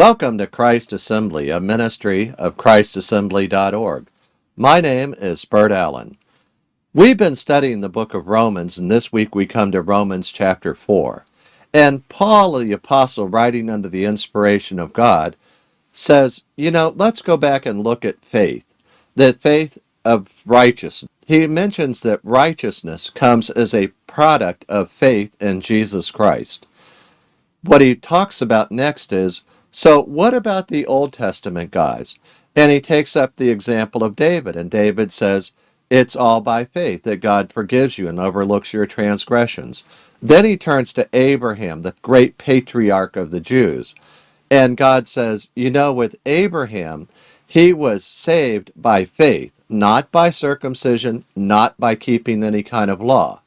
Welcome to Christ Assembly, a ministry of christassembly.org. My name is Bert Allen. We've been studying the book of Romans, and this week we come to Romans chapter 4. And Paul, the apostle, writing under the inspiration of God, says, let's go back and look at faith, the faith of righteousness. He mentions that righteousness comes as a product of faith in Jesus Christ. What he talks about next is, so what about the Old Testament guys? And he takes up the example of David, and David says, it's all by faith that God forgives you and overlooks your transgressions. Then he turns to Abraham, the great patriarch of the Jews, and God says, with Abraham, he was saved by faith, not by circumcision, not by keeping any kind of law.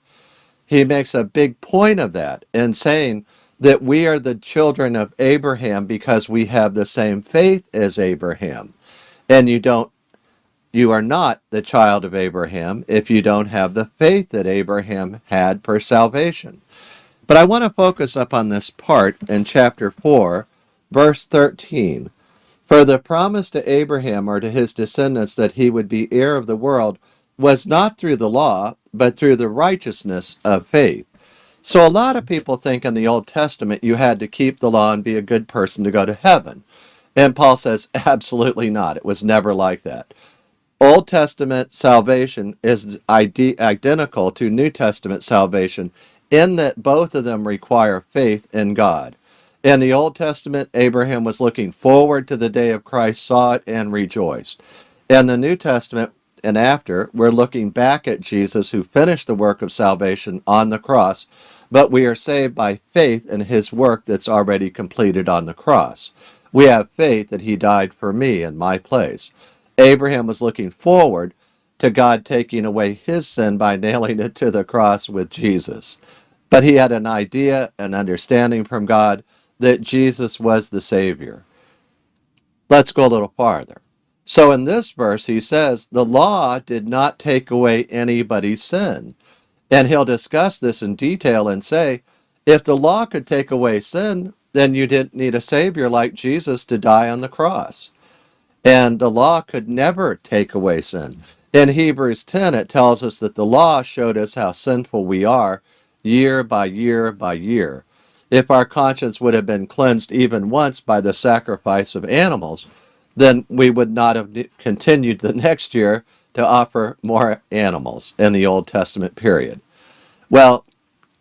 He makes a big point of that in saying that we are the children of Abraham because we have the same faith as Abraham. And you are not the child of Abraham if you don't have the faith that Abraham had for salvation. But I want to focus up on this part in chapter 4, verse 13. For the promise to Abraham or to his descendants that he would be heir of the world was not through the law, but through the righteousness of faith. So a lot of people think in the Old Testament you had to keep the law and be a good person to go to heaven. And Paul says, absolutely not. It was never like that. Old Testament salvation is identical to New Testament salvation in that both of them require faith in God. In the Old Testament, Abraham was looking forward to the day of Christ, saw it, and rejoiced. In the New Testament and after, we're looking back at Jesus who finished the work of salvation on the cross, but we are saved by faith in his work that's already completed on the cross. We have faith that he died for me in my place. Abraham was looking forward to God taking away his sin by nailing it to the cross with Jesus. But he had an idea, an understanding from God that Jesus was the Savior. Let's go a little farther. So in this verse, he says, the law did not take away anybody's sin. And he'll discuss this in detail and say, if the law could take away sin, then you didn't need a Savior like Jesus to die on the cross. And the law could never take away sin. In Hebrews 10, it tells us that the law showed us how sinful we are year by year by year. If our conscience would have been cleansed even once by the sacrifice of animals, then we would not have continued the next year to offer more animals in the Old Testament period. Well,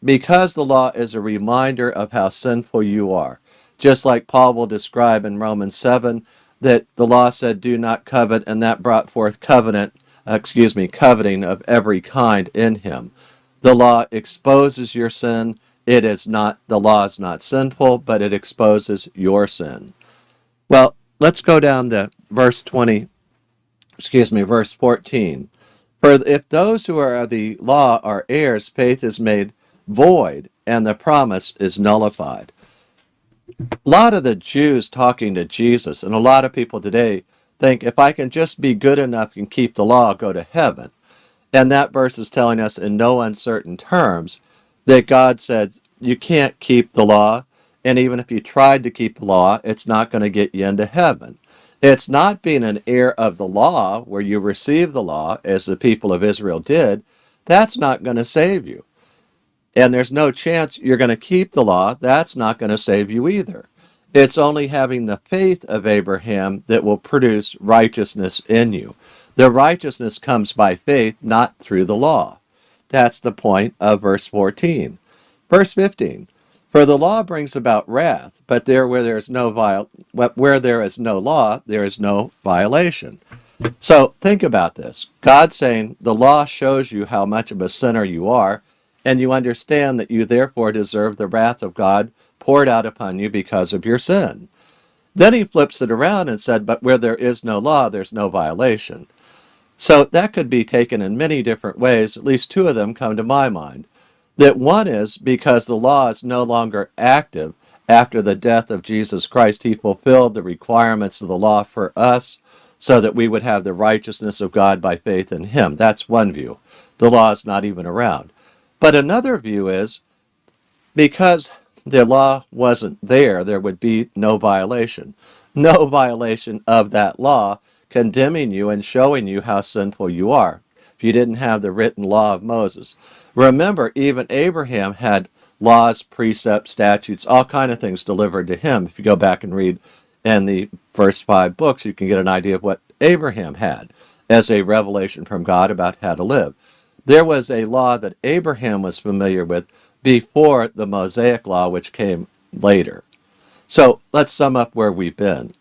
because the law is a reminder of how sinful you are, just like Paul will describe in Romans 7, that the law said, do not covet, and that brought forth coveting of every kind in him. The law exposes your sin. The law is not sinful, but it exposes your sin. Well, let's go down to verse 14. For if those who are of the law are heirs, faith is made void, and the promise is nullified. A lot of the Jews talking to Jesus, and a lot of people today think, if I can just be good enough and keep the law, I'll go to heaven. And that verse is telling us in no uncertain terms that God said, you can't keep the law, and even if you tried to keep the law, it's not going to get you into heaven. It's not being an heir of the law, where you receive the law, as the people of Israel did. That's not going to save you. And there's no chance you're going to keep the law. That's not going to save you either. It's only having the faith of Abraham that will produce righteousness in you. The righteousness comes by faith, not through the law. That's the point of verse 14. Verse 15. For the law brings about wrath, but where there is no law, there is no violation. So think about this. God's saying the law shows you how much of a sinner you are, and you understand that you therefore deserve the wrath of God poured out upon you because of your sin. Then he flips it around and said, but where there is no law, there's no violation. So that could be taken in many different ways. At least two of them come to my mind. That one is because the law is no longer active after the death of Jesus Christ. He fulfilled the requirements of the law for us so that we would have the righteousness of God by faith in him. That's one view. The law is not even around. But another view is because the law wasn't there, there would be no violation. No violation of that law condemning you and showing you how sinful you are if you didn't have the written law of Moses. Remember, even Abraham had laws, precepts, statutes, all kind of things delivered to him. If you go back and read in the first 5 books, you can get an idea of what Abraham had as a revelation from God about how to live. There was a law that Abraham was familiar with before the Mosaic law, which came later. So let's sum up where we've been.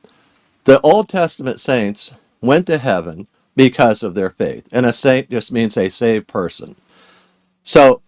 The Old Testament saints went to heaven because of their faith, and a saint just means a saved person. So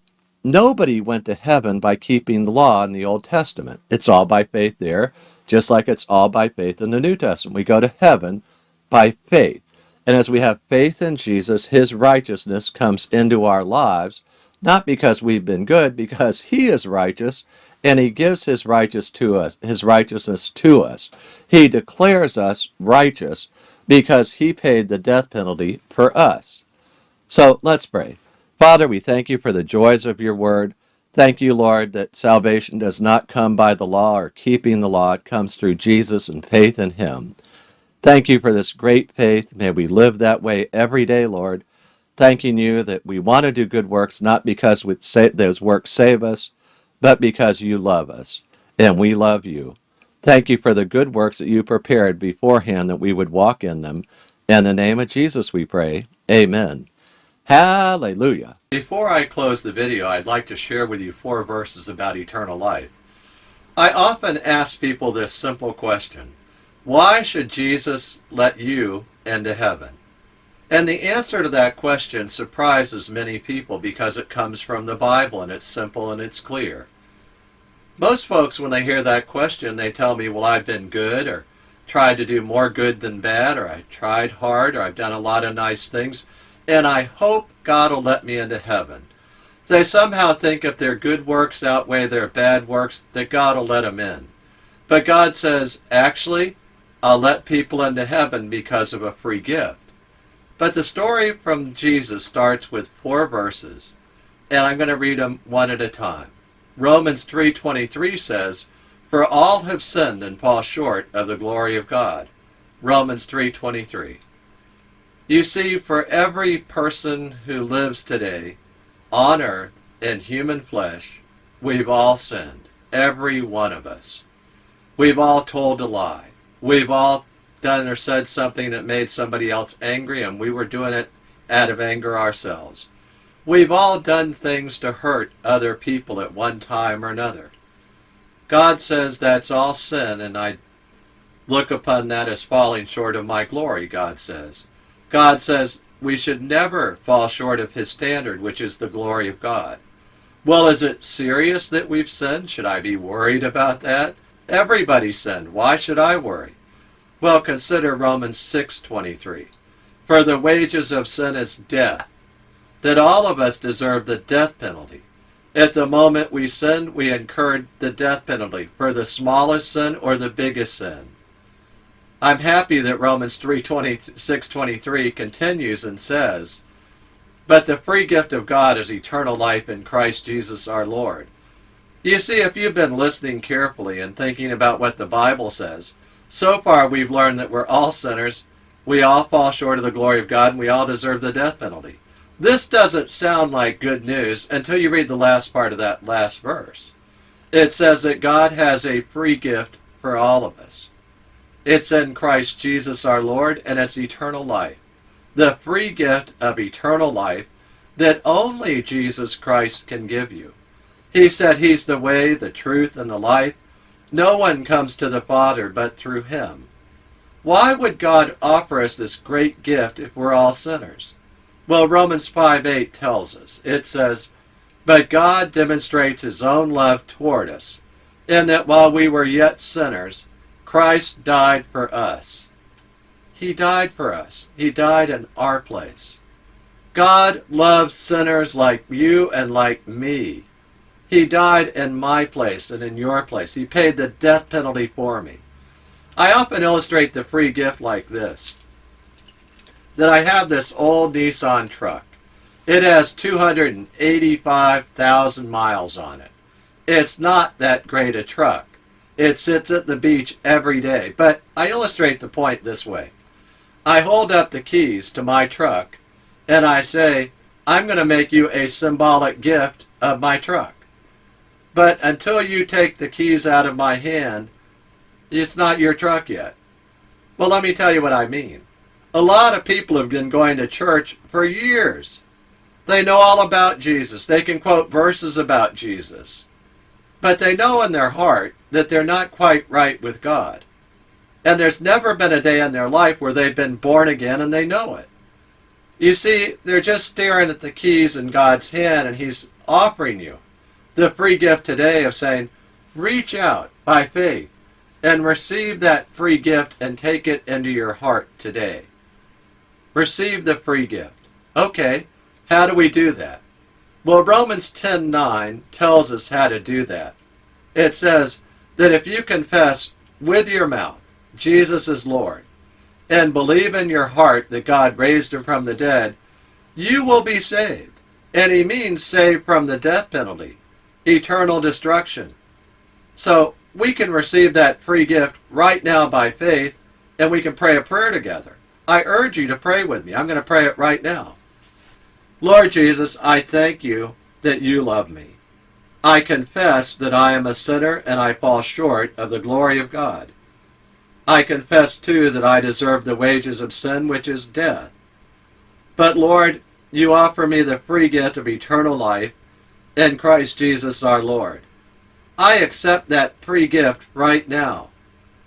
nobody went to heaven by keeping the law in the Old Testament. It's all by faith there, just like it's all by faith in the New Testament. We go to heaven by faith. And as we have faith in Jesus, his righteousness comes into our lives, not because we've been good, because he is righteous, and he gives his righteousness to us. He declares us righteous because he paid the death penalty for us. So let's pray. Father, we thank you for the joys of your word. Thank you, Lord, that salvation does not come by the law or keeping the law. It comes through Jesus and faith in him. Thank you for this great faith. May we live that way every day, Lord. Thanking you that we want to do good works, not because those works save us, but because you love us, and we love you. Thank you for the good works that you prepared beforehand that we would walk in them. In the name of Jesus we pray. Amen. Hallelujah. Before I close the video, I'd like to share with you 4 verses about eternal life. I often ask people this simple question: why should Jesus let you into heaven? And the answer to that question surprises many people because it comes from the Bible and it's simple and it's clear. Most folks, when they hear that question, they tell me, well, I've been good, or tried to do more good than bad, or I tried hard, or I've done a lot of nice things, and I hope God will let me into heaven. They somehow think if their good works outweigh their bad works, that God will let them in. But God says, actually, I'll let people into heaven because of a free gift. But the story from Jesus starts with 4 verses, and I'm going to read them one at a time. Romans 3:23 says, "For all have sinned and fall short of the glory of God." Romans 3:23. You see, for every person who lives today on earth in human flesh, we've all sinned. Every one of us. We've all told a lie. We've all done or said something that made somebody else angry, and we were doing it out of anger ourselves. We've all done things to hurt other people at one time or another. God says that's all sin, and I look upon that as falling short of my glory, God says. God says we should never fall short of his standard, which is the glory of God. Well, is it serious that we've sinned? Should I be worried about that? Everybody sinned. Why should I worry? Well, consider Romans 6:23. For the wages of sin is death, that all of us deserve the death penalty. At the moment we sinned, we incurred the death penalty for the smallest sin or the biggest sin. I'm happy that Romans 6:23 continues and says, "But the free gift of God is eternal life in Christ Jesus our Lord." You see, if you've been listening carefully and thinking about what the Bible says, so far we've learned that we're all sinners, we all fall short of the glory of God, and we all deserve the death penalty. This doesn't sound like good news until you read the last part of that last verse. It says that God has a free gift for all of us. It's in Christ Jesus our Lord, and it's eternal life. The free gift of eternal life that only Jesus Christ can give you. He said he's the way, the truth, and the life. No one comes to the Father but through him. Why would God offer us this great gift if we're all sinners? Well, Romans 5:8 tells us. It says, "But God demonstrates his own love toward us, in that while we were yet sinners, Christ died for us." He died for us. He died in our place. God loves sinners like you and like me. He died in my place and in your place. He paid the death penalty for me. I often illustrate the free gift like this. That I have this old Nissan truck. It has 285,000 miles on it. It's not that great a truck. It sits at the beach every day. But I illustrate the point this way. I hold up the keys to my truck and I say, I'm going to make you a symbolic gift of my truck. But until you take the keys out of my hand, it's not your truck yet. Well, let me tell you what I mean. A lot of people have been going to church for years. They know all about Jesus. They can quote verses about Jesus. But they know in their heart that they're not quite right with God. And there's never been a day in their life where they've been born again and they know it. You see, they're just staring at the keys in God's hand, and He's offering you the free gift today of saying, reach out by faith and receive that free gift and take it into your heart today. Receive the free gift. Okay, how do we do that? Well, Romans 10:9 tells us how to do that. It says that if you confess with your mouth Jesus is Lord and believe in your heart that God raised Him from the dead, you will be saved. And He means saved from the death penalty, eternal destruction. So we can receive that free gift right now by faith, and we can pray a prayer together. I urge you to pray with me. I'm going to pray it right now. Lord Jesus, I thank you that you love me. I confess that I am a sinner and I fall short of the glory of God. I confess, too, that I deserve the wages of sin, which is death. But, Lord, you offer me the free gift of eternal life in Christ Jesus our Lord. I accept that free gift right now.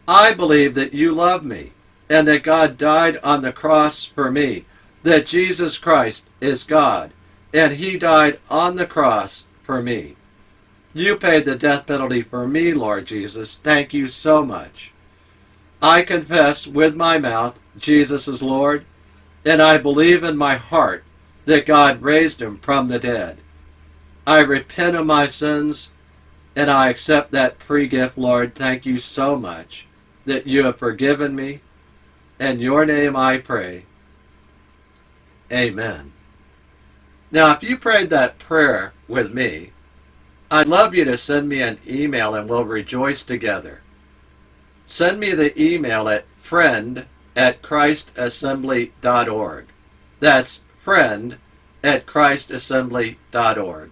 I believe that you love me and that God died on the cross for me, that Jesus Christ is God, and He died on the cross for me. You paid the death penalty for me, Lord Jesus. Thank you so much. I confess with my mouth Jesus is Lord, and I believe in my heart that God raised Him from the dead. I repent of my sins, and I accept that free gift, Lord. Thank you so much that you have forgiven me. In your name I pray. Amen. Now, if you prayed that prayer with me, I'd love you to send me an email and we'll rejoice together. Send me the email at friend@christassembly.org. That's friend@christassembly.org.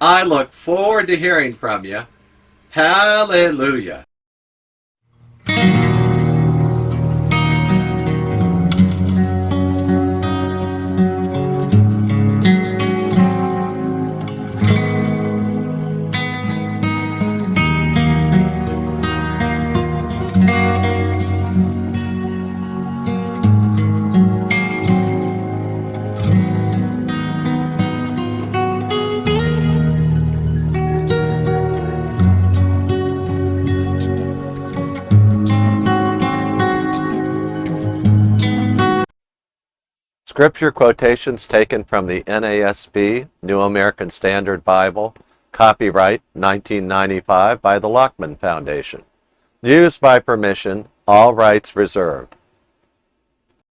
I look forward to hearing from you. Hallelujah. Scripture quotations taken from the NASB, New American Standard Bible, copyright 1995 by the Lockman Foundation. Used by permission, all rights reserved.